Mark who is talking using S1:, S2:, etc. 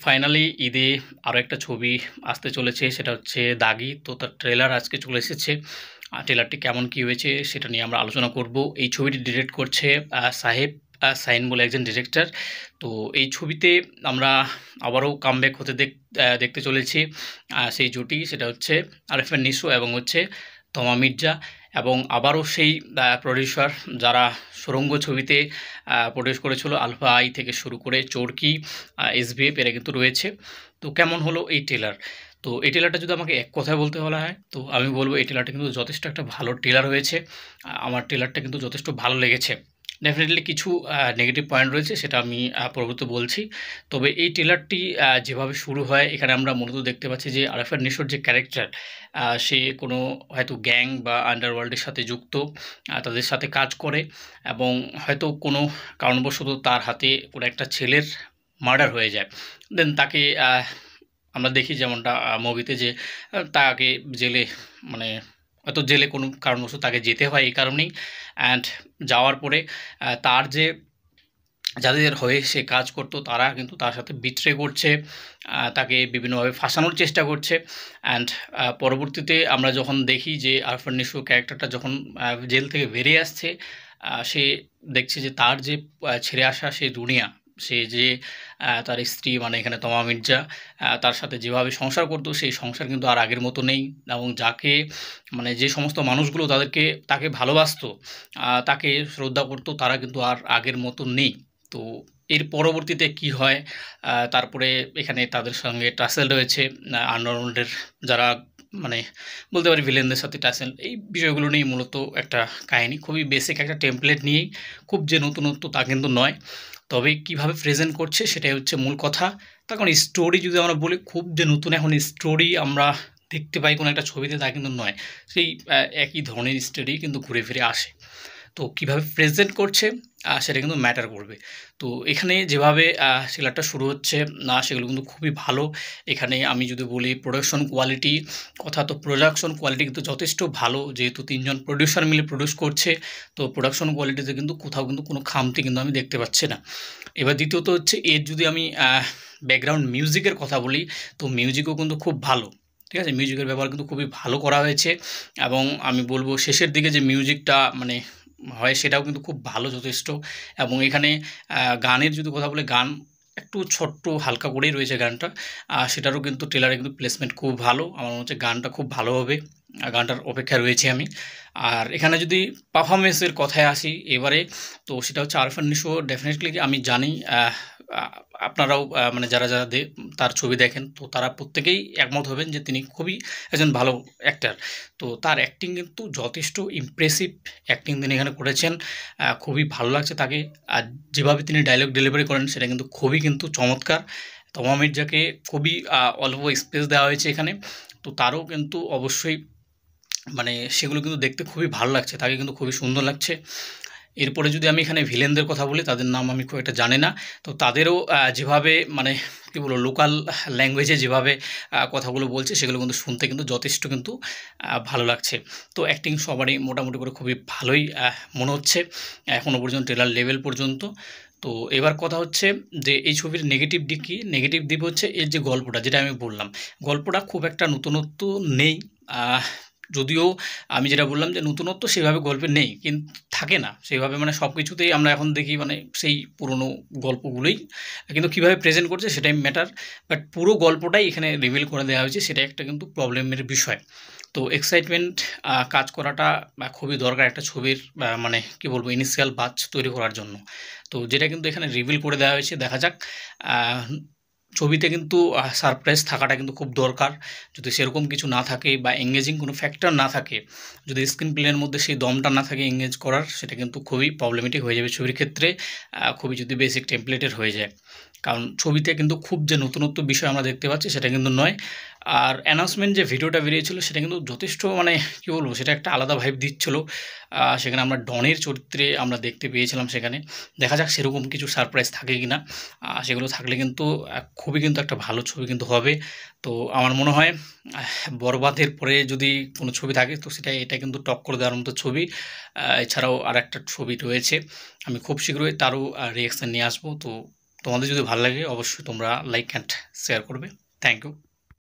S1: Finally ঈদে আরও একটা ছবি আসতে চলেছে, সেটা হচ্ছে দাগি। তো তার ট্রেলার আজকে চলে এসেছে। ট্রেলারটি কেমন কী হয়েছে সেটা নিয়ে আমরা আলোচনা করব। এই ছবিটি ডিরেক্ট করছে সাহেব সাইন বলে একজন ডিরেক্টর। তো এই ছবিতে আমরা আবারও কামব্যাক হতে দেখতে চলেছি সেই জুটি, সেটা হচ্ছে আরিফিন নিশো এবং হচ্ছে তমা মির্জা। এবং আবারও সেই প্রডিউসার যারা সুড়ঙ্গ ছবিতে প্রডিউস করেছিল, আলফা আই থেকে শুরু করে চোরকি, এসবিএফ এরা কিন্তু রয়েছে। তো কেমন হলো এই ট্রেলার? তো এই ট্রেলারটা যদি আমাকে এক কথায় বলতে বলা হয়, তো আমি বলবো এই ট্রেলারটা কিন্তু যথেষ্ট একটা ভালো ট্রেলার হয়েছে। আমার ট্রেলারটা কিন্তু যথেষ্ট ভালো লেগেছে। ডেফিনেটলি কিছু নেগেটিভ পয়েন্ট রয়েছে, সেটা আমি পরবর্তীতে বলছি। তবে এই ট্রেলারটি যেভাবে শুরু হয়, এখানে আমরা মূলত দেখতে পাচ্ছি যে আরিফিন নিশোর যে ক্যারেক্টার, সে কোনো হয়তো গ্যাং বা আন্ডারওয়ার্ল্ডের সাথে যুক্ত, তাদের সাথে কাজ করে এবং হয়তো কোনো কারণবশত তার হাতে কোনো একটা ছেলের মার্ডার হয়ে যায়। দেন তাকে আমরা দেখি যেমনটা মুভিতে যে তাকে জেলে, মানে হয়তো জেলে কোনো কারণবশত তাকে যেতে হয় এই কারণেই। অ্যান্ড যাওয়ার পরে তার যে যাদের হয়ে সে কাজ করতো তারা কিন্তু তার সাথে বিট্রে করছে, তাকে বিভিন্নভাবে ফাঁসানোর চেষ্টা করছে। অ্যান্ড পরবর্তীতে আমরা যখন দেখি যে আরিফিন নিশো ক্যারেক্টারটা যখন জেল থেকে বেরিয়ে আসছে, সে দেখছে যে তার যে ছেড়ে আসা সে দুনিয়া, সে যে তার স্ত্রী মানে এখানে তমা মির্জা, তার সাথে যেভাবে সংসার করতো সেই সংসার কিন্তু আর আগের মতো নেই। এবং যাকে মানে যে সমস্ত মানুষগুলো তাকে ভালোবাসতো, তাকে শ্রদ্ধা করতো, তারা কিন্তু আর আগের মতো নেই। তো এর পরবর্তীতে কি হয়, তারপরে এখানে তাদের সঙ্গে টাসেল রয়েছে, আন্ডারওয়ার্ল্ডের যারা মানে বলতে পারি ভিলেনদের সাথে টাসেল, এই বিষয়গুলো নিয়ে মূলত একটা কাহিনী, খুবই বেসিক একটা টেমপ্লেট নিয়েই, খুব যে নতুনত্ব তা কিন্তু নয়। তবে কিভাবে প্রেজেন্ট করছে সেটাই হচ্ছে মূল কথা। তার কারণ স্টোরি যদি আমরা বলি, খুব যে নতুন এখন স্টোরি আমরা দেখতে পাই কোনো একটা ছবিতে তা কিন্তু নয়। সেই একই ধরনের স্টোরি কিন্তু ঘুরে ফিরে আসে। তো কীভাবে প্রেজেন্ট করছে সেটা কিন্তু ম্যাটার করবে। তো এখানে যেভাবে ট্রেলারটা শুরু হচ্ছে সেগুলো কিন্তু খুবই ভালো। এখানে আমি যদি বলি প্রোডাকশন কোয়ালিটি কথা, তো প্রোডাকশন কোয়ালিটি কিন্তু যথেষ্ট ভালো, যেহেতু ৩ জন প্রডিউসার মিলে প্রডিউস করছে। তো প্রোডাকশন কোয়ালিটিতে কিন্তু কোথাও কিন্তু কোনো খামতি কিন্তু আমি দেখতে পাচ্ছি না। এবার দ্বিতীয়ত হচ্ছে এর যদি আমি ব্যাকগ্রাউন্ড মিউজিকের কথা বলি, তো মিউজিকও কিন্তু খুব ভালো। ঠিক আছে, মিউজিকের ব্যবহার কিন্তু খুবই ভালো করা হয়েছে। এবং আমি বলবো শেষের দিকে যে মিউজিকটা মানে হয় সেটাও কিন্তু খুব ভালো যথেষ্ট। এবং এখানে গানের যদি কথা বলে, গান একটু ছোট্ট হালকা করেই রয়েছে গানটা, সেটারও কিন্তু ট্রেলারে কিন্তু প্লেসমেন্ট খুব ভালো। আমার মনে হচ্ছে গানটা খুব ভালো হবে, গানটার অপেক্ষায় রয়েছি আমি। আর এখানে যদি পারফরমেন্সের কথায় আসি এবারে, তো সেটা হচ্ছে আরিফিন নিশো ডেফিনেটলি আমি জানি আপনারাও মানে যারা যারা তার ছবি দেখেন, তো তারা প্রত্যেকেই একমত হবেন যে তিনি খুবই একজন ভালো অ্যাক্টার। তো তার অ্যাক্টিং কিন্তু যথেষ্ট ইমপ্রেসিভ অ্যাক্টিং তিনি এখানে করেছেন। খুবই ভালো লাগছে তাকে, আর যেভাবে তিনি ডায়লগ ডেলিভারি করেন সেটা কিন্তু খুবই কিন্তু চমৎকার। তমা মির্জাকে খুবই অল্প স্পেস দেওয়া হয়েছে এখানে। তো তারও কিন্তু অবশ্যই মানে সেগুলো কিন্তু দেখতে খুবই ভালো লাগছে, তাকে কিন্তু খুবই সুন্দর লাগছে। এরপরে যদি আমি এখানে ভিলেনদের কথা বলি, তাদের নাম আমি খুব একটা জানি না। তো তাদেরও যেভাবে মানে কী বলবো, লোকাল ল্যাঙ্গুয়েজে যেভাবে কথাগুলো বলছে সেগুলো কিন্তু শুনতে কিন্তু যথেষ্ট কিন্তু ভালো লাগছে। তো অ্যাক্টিং সবারই মোটামুটি করে খুবই ভালোই মনে হচ্ছে এখনও পর্যন্ত, ট্রেলার লেভেল পর্যন্ত। তো এবার কথা হচ্ছে যে এই ছবির নেগেটিভ দিক কী? নেগেটিভ দিক হচ্ছে এর যে গল্পটা, যেটা আমি বললাম, গল্পটা খুব একটা নতুনত্ব নেই। যদিও আমি যেটা বললাম যে নতুনত্ব সেভাবে গল্পে নেই, কিন্তু থাকে না সেভাবে, মানে সব কিছুতেই আমরা এখন দেখি মানে সেই পুরনো গল্পগুলোই, কিন্তু কীভাবে প্রেজেন্ট করছে সেটাই ম্যাটার। বাট পুরো গল্পটাই এখানে রিভিল করে দেওয়া হয়েছে, সেটা একটা কিন্তু প্রবলেমের বিষয়। তো এক্সাইটমেন্ট কাজ করাটা খুবই দরকার একটা ছবির মানে কী বলবো, ইনিশিয়াল বাজ তৈরি করার জন্য। তো যেটা কিন্তু এখানে রিভিল করে দেওয়া হয়েছে, দেখা যাক। ছবিতে কিন্তু সারপ্রাইজ থাকাটা কিন্তু খুব দরকার। যদি সেরকম কিছু না থাকে বা এঙ্গেজিং কোনো ফ্যাক্টর না থাকে, যদি স্ক্রিন প্লের মধ্যে সেই দমটা না থাকে এঙ্গেজ করার, সেটা কিন্তু খুবই প্রবলেমেটিক হয়ে যাবে ছবির ক্ষেত্রে, খুবই যদি বেসিক টেমপ্লেটের হয়ে যায়। কারণ ছবিতে কিন্তু খুব যে নতুনত্ব বিষয় আমরা দেখতে পাচ্ছি সেটা কিন্তু নয়। আর অ্যানাউন্সমেন্ট যে ভিডিওটা বেরিয়েছিল সেটা কিন্তু যথেষ্ট মানে কী বলবো, সেটা একটা আলাদা ভাইব দিচ্ছিলো। সেখানে আমরা ডনের চরিত্রে আমরা দেখতে পেয়েছিলাম সেখানে। দেখা যাক সেরকম কিছু সারপ্রাইজ থাকে কি না। সেগুলো থাকলে কিন্তু খুবই কিন্তু একটা ভালো ছবি কিন্তু হবে। তো আমার মনে হয় বরবাদের পরে যদি কোনো ছবি থাকে তো এটা কিন্তু টপ করে দেওয়ার মতো ছবি। এছাড়াও আরেকটা ছবি রয়েছে, আমি খুব শীঘ্রই তারও রিঅ্যাকশন নিয়ে আসবো। তো তোমাদের যদি ভালো লাগে অবশ্যই তোমরা লাইক অ্যান্ড শেয়ার করবে। Thank you.